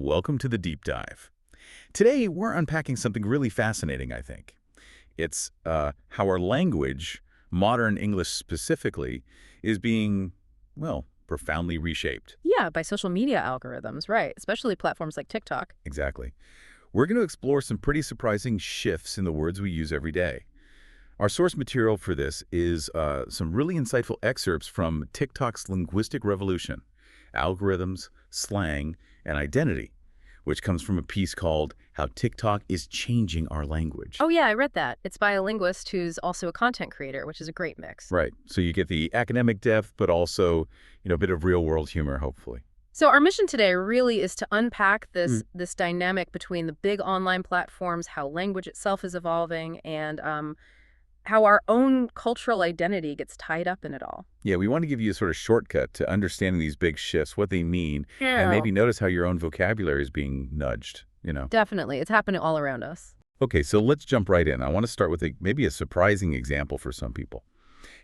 Welcome to the deep dive. Today, we're unpacking something really fascinating, I think. It's how our language, modern English specifically, is being, well, profoundly reshaped. Yeah, by social media algorithms, right, especially platforms like TikTok. Exactly. We're going to explore some pretty surprising shifts in the words we use every day. Our source material for this is some really insightful excerpts from TikTok's linguistic revolution, algorithms, slang, and identity, which comes from a piece called How TikTok is Changing Our Language. Oh yeah, I read that. It's by a linguist who's also a content creator, which is a great mix. Right. So you get the academic depth, but also, a bit of real-world humor, hopefully. So our mission today really is to unpack this dynamic between the big online platforms, how language itself is evolving, and how our own cultural identity gets tied up in it all. Yeah, we want to give you a sort of shortcut to understanding these big shifts, what they mean, and Yeah. maybe notice how your own vocabulary is being nudged. Definitely. It's happening all around us. Okay, so let's jump right in. I want to start with maybe a surprising example for some people.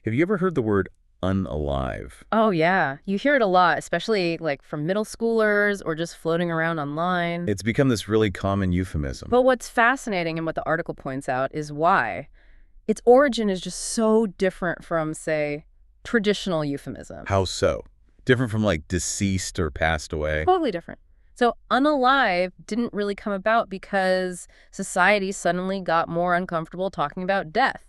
Have you ever heard the word unalive? Oh yeah, you hear it a lot, especially like from middle schoolers or just floating around online. It's become this really common euphemism. But what's fascinating and what the article points out is why. Its origin is just so different from, say, traditional euphemisms. How so? Different from like deceased or passed away? Totally different. So unalive didn't really come about because society suddenly got more uncomfortable talking about death.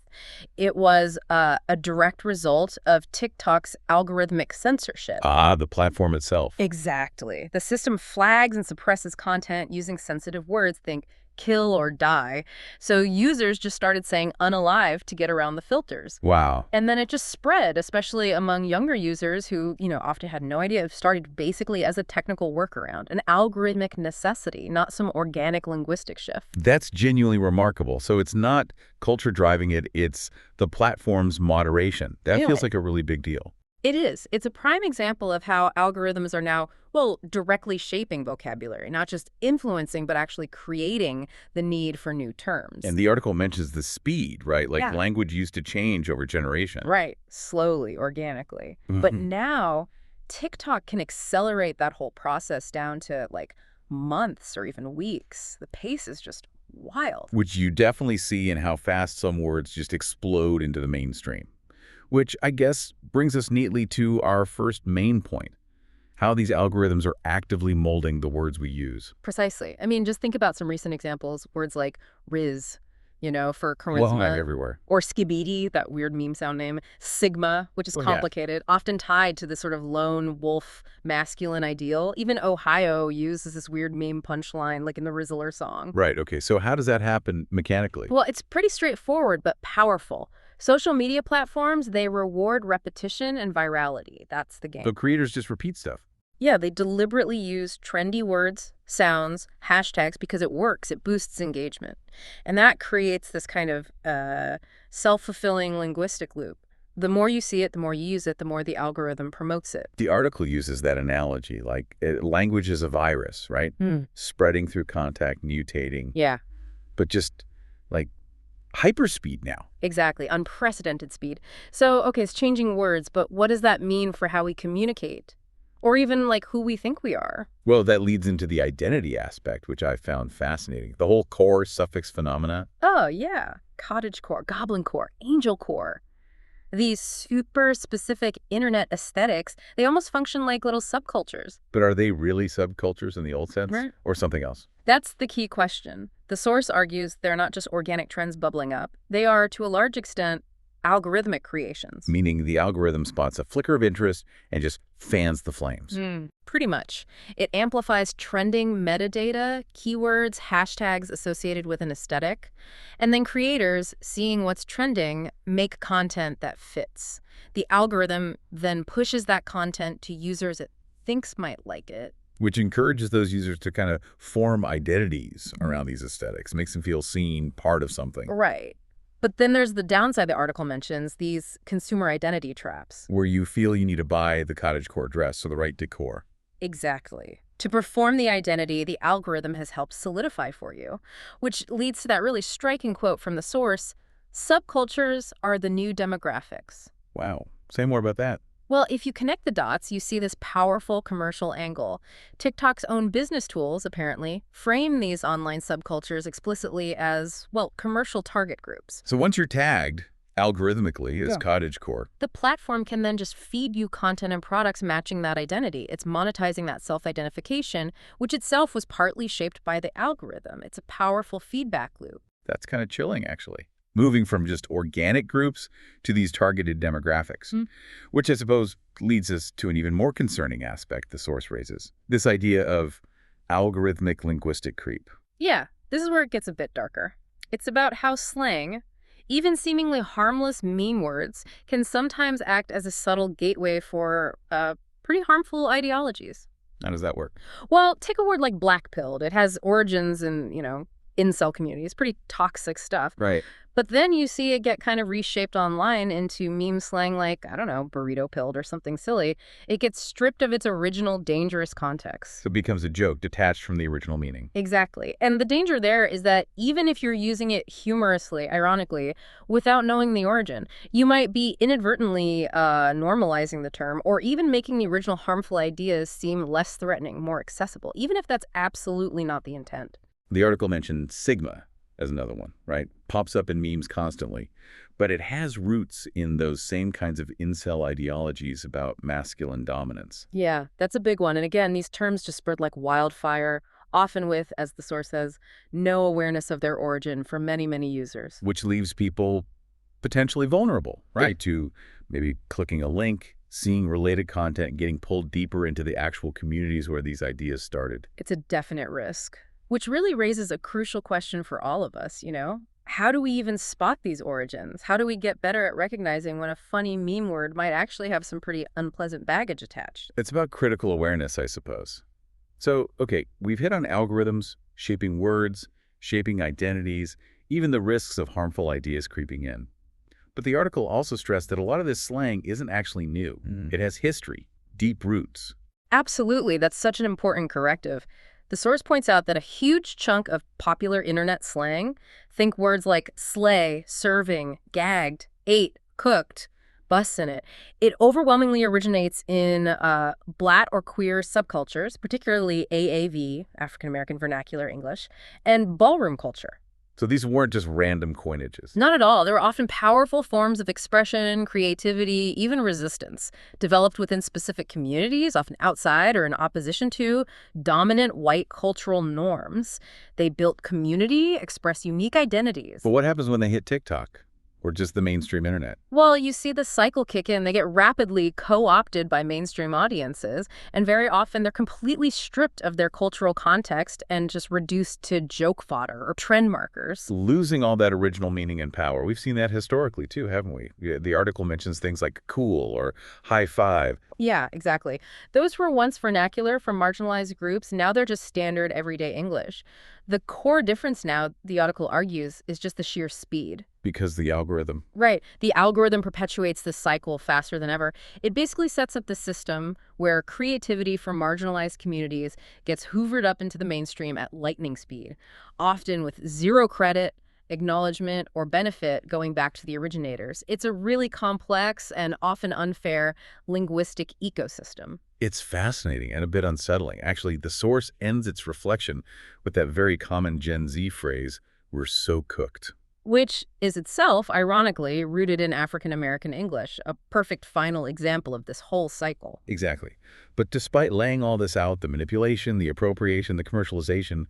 It was a direct result of TikTok's algorithmic censorship. Ah, the platform itself. Exactly. The system flags and suppresses content using sensitive words, think kill or die. So users just started saying unalive to get around the filters. Wow. And then it just spread, especially among younger users who, often had no idea. It started basically as a technical workaround, an algorithmic necessity, not some organic linguistic shift. That's genuinely remarkable. So it's not culture driving it, it's the platform's moderation. That feels like a really big deal. It is. It's a prime example of how algorithms are now, directly shaping vocabulary, not just influencing, but actually creating the need for new terms. And the article mentions the speed, right? Like Yeah. language used to change over generations. Right. Slowly, organically. But now TikTok can accelerate that whole process down to like months or even weeks. The pace is just wild. Which you definitely see in how fast some words just explode into the mainstream. Which I guess brings us neatly to our first main point, how these algorithms are actively molding the words we use. Precisely. I mean, just think about some recent examples. Words like Riz, for Well, charisma. everywhere. Or skibidi, that weird meme sound name. Sigma, which is Well, yeah. complicated, often tied to this sort of lone wolf masculine ideal. Even Ohio uses this weird meme punchline like in the Rizzler song. Right, okay. So how does that happen mechanically? Well, it's pretty straightforward, but powerful. Social media platforms, they reward repetition and virality. That's the game. So creators just repeat stuff. Yeah, they deliberately use trendy words, sounds, hashtags because it works. It boosts engagement. And that creates this kind of self-fulfilling linguistic loop. The more you see it, the more you use it, the more the algorithm promotes it. The article uses that analogy, like language is a virus, right? Spreading through contact, mutating, Yeah, but just like hyperspeed now. exactly. Unprecedented speed. So, okay, it's changing words, but what does that mean for how we communicate? Or even like who we think we are? Well, that leads into the identity aspect, which I found fascinating. The whole core suffix phenomena. Oh, yeah. Cottage core, goblin core, angel core. These super specific internet aesthetics, they almost function like little subcultures. But are they really subcultures in the old sense? Right. Or something else? That's the key question. The source argues they're not just organic trends bubbling up. They are, to a large extent, algorithmic creations. Meaning the algorithm spots a flicker of interest and just fans the flames. Pretty much. It amplifies trending metadata, keywords, hashtags associated with an aesthetic, and then creators, seeing what's trending, make content that fits. The algorithm then pushes that content to users it thinks might like it. Which encourages those users to kind of form identities around these aesthetics, makes them feel seen, part of something. Right. But then there's the downside the article mentions, these consumer identity traps. Where you feel you need to buy the cottagecore dress or the right decor. Exactly. To perform the identity, the algorithm has helped solidify for you, which leads to that really striking quote from the source, subcultures are the new demographics. Wow. Say more about that. Well, if you connect the dots, you see this powerful commercial angle. TikTok's own business tools, apparently, frame these online subcultures explicitly as, well, commercial target groups. So once you're tagged algorithmically as Yeah. cottagecore, The platform can then just feed you content and products matching that identity. It's monetizing that self-identification, which itself was partly shaped by the algorithm. It's a powerful feedback loop. that's kind of chilling, actually. Moving from just organic groups to these targeted demographics, which I suppose leads us to an even more concerning aspect the source raises, this idea of algorithmic linguistic creep. Yeah, this is where it gets a bit darker. It's about how slang, even seemingly harmless meme words, can sometimes act as a subtle gateway for pretty harmful ideologies. How does that work? Well, take a word like blackpilled. It has origins in, incel communities, pretty toxic stuff. Right. But then you see it get kind of reshaped online into meme slang like, I don't know, burrito pilled or something silly. It gets stripped of its original dangerous context. So it becomes a joke detached from the original meaning. Exactly. And the danger there is that even if you're using it humorously, ironically, without knowing the origin, you might be inadvertently normalizing the term or even making the original harmful ideas seem less threatening, more accessible, even if that's absolutely not the intent. The article mentioned Sigma as another one, right? Pops up in memes constantly. But it has roots in those same kinds of incel ideologies about masculine dominance. Yeah, that's a big one. And again, these terms just spread like wildfire, often with, as the source says, no awareness of their origin for many, many users. Which leaves people potentially vulnerable, right? To maybe clicking a link, seeing related content, getting pulled deeper into the actual communities where these ideas started. It's a definite risk, which really raises a crucial question for all of us, How do we even spot these origins? How do we get better at recognizing when a funny meme word might actually have some pretty unpleasant baggage attached? It's about critical awareness, I suppose. So, okay, we've hit on algorithms, shaping words, shaping identities, even the risks of harmful ideas creeping in. But the article also stressed that a lot of this slang isn't actually new. It has history, deep roots. Absolutely, that's such an important corrective. The source points out that a huge chunk of popular internet slang, think words like slay, serving, gagged, ate, cooked, busts in it, it overwhelmingly originates in Black or queer subcultures, particularly AAV, African American Vernacular English, and ballroom culture. So these weren't just random coinages. Not at all. They were often powerful forms of expression, creativity, even resistance, developed within specific communities, often outside or in opposition to dominant white cultural norms. They built community, expressed unique identities. But what happens when they hit TikTok or just the mainstream internet? Well, you see the cycle kick in. They get rapidly co-opted by mainstream audiences, and very often they're completely stripped of their cultural context and just reduced to joke fodder or trend markers. Losing all that original meaning and power. We've seen that historically too, haven't we? The article mentions things like cool or high five. Yeah, exactly. Those were once vernacular for marginalized groups. Now they're just standard everyday English. The core difference now, the article argues, is just the sheer speed. Because the algorithm. Right. The algorithm perpetuates this cycle faster than ever. It basically sets up the system where creativity from marginalized communities gets hoovered up into the mainstream at lightning speed, often with zero credit, acknowledgement, or benefit going back to the originators. It's a really complex and often unfair linguistic ecosystem. It's fascinating and a bit unsettling. Actually, the source ends its reflection with that very common Gen Z phrase, "We're so cooked." Which is itself, ironically, rooted in African American English, a perfect final example of this whole cycle. Exactly. But despite laying all this out, the manipulation, the appropriation, the commercialization,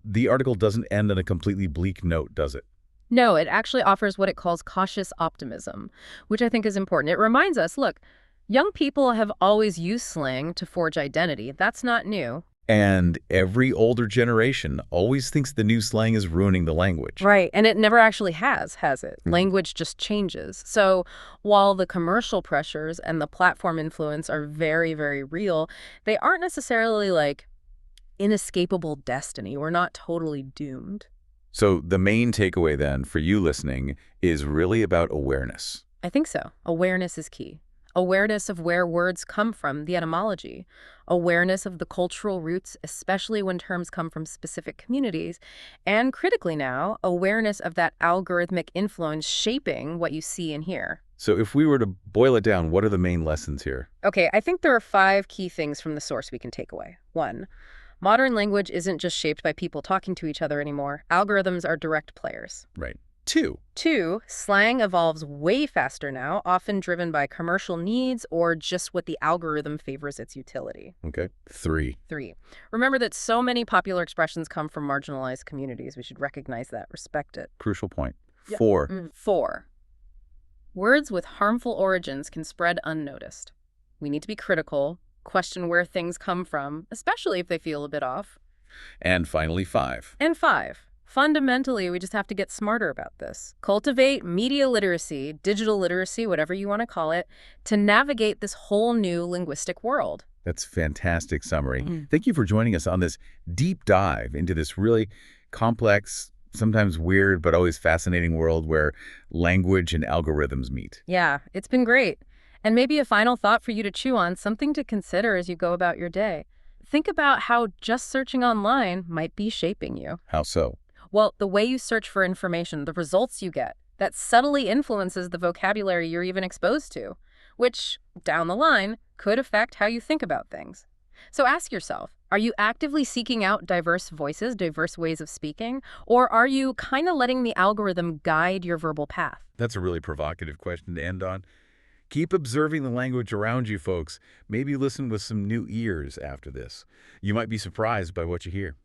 the article doesn't end on a completely bleak note, does it? No, it actually offers what it calls cautious optimism, which I think is important. It reminds us, look, young people have always used slang to forge identity. That's not new. And every older generation always thinks the new slang is ruining the language. Right, and it never actually has it? Language just changes. So while the commercial pressures and the platform influence are very, very real, they aren't necessarily like inescapable destiny. We're not totally doomed. So the main takeaway then for you listening is really about awareness. I think so. Awareness is key. Awareness of where words come from, the etymology. Awareness of the cultural roots, especially when terms come from specific communities. And critically now, awareness of that algorithmic influence shaping what you see and hear. So if we were to boil it down, what are the main lessons here? Okay, I think there are 5 key things from the source we can take away. 1. Modern language isn't just shaped by people talking to each other anymore. Algorithms are direct players. Right. 2. 2. Slang evolves way faster now, often driven by commercial needs or just what the algorithm favors its utility. Okay. 3. 3. Remember that so many popular expressions come from marginalized communities. We should recognize that, respect it. Crucial point. Yeah. 4. 4. Words with harmful origins can spread unnoticed. We need to be critical, question where things come from, especially if they feel a bit off. And finally, 5. And 5. Fundamentally, we just have to get smarter about this. Cultivate media literacy, digital literacy, whatever you want to call it, to navigate this whole new linguistic world. That's fantastic summary. Thank you for joining us on this deep dive into this really complex, sometimes weird, but always fascinating world where language and algorithms meet. Yeah, it's been great. And maybe a final thought for you to chew on, something to consider as you go about your day. Think about how just searching online might be shaping you. How so? Well, the way you search for information, the results you get, that subtly influences the vocabulary you're even exposed to, which, down the line, could affect how you think about things. So ask yourself, are you actively seeking out diverse voices, diverse ways of speaking, or are you kind of letting the algorithm guide your verbal path? That's a really provocative question to end on. Keep observing the language around you, folks. Maybe listen with some new ears after this. You might be surprised by what you hear.